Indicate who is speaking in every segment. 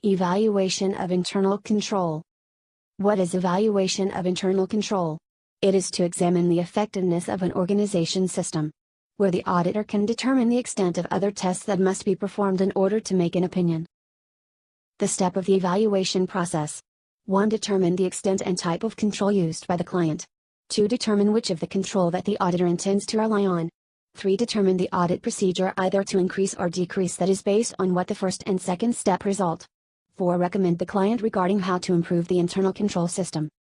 Speaker 1: Evaluation of internal control. What is evaluation of internal control? It is to examine the effectiveness of an organization's system, where the auditor can determine the extent of other tests that must be performed in order to make an opinion. The step of the evaluation process. 1. Determine the extent and type of control used by the client. 2. Determine which of the control that the auditor intends to rely on. 3. Determine the audit procedure either to increase or decrease that is based on what the first and second step result. 4. Recommend the client regarding how to improve the internal control system.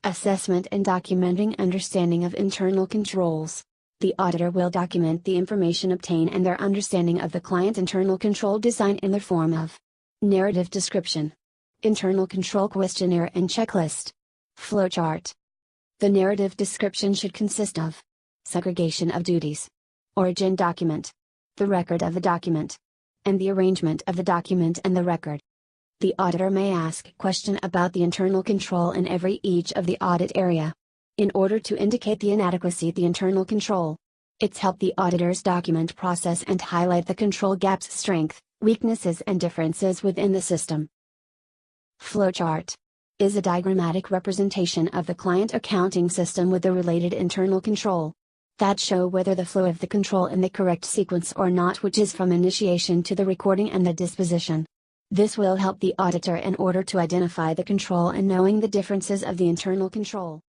Speaker 1: Assessment and documenting understanding of internal controls. The auditor will document the information obtained and their understanding of the client's internal control design in the form of narrative description, internal control questionnaire and checklist, flowchart. The narrative description should consist of segregation of duties, origin document, the record of the document, and the arrangement of the document and the record. The auditor may ask a question about the internal control in each of the audit area, in order to indicate the inadequacy of the internal control. It's help the auditors document process and highlight the control gaps, strength, weaknesses and differences within the system. Flowchart is a diagrammatic representation of the client accounting system with the related internal control that show whether the flow of the control in the correct sequence or not, which is from initiation to the recording and the disposition. This will help the auditor in order to identify the control and knowing the differences of the internal control.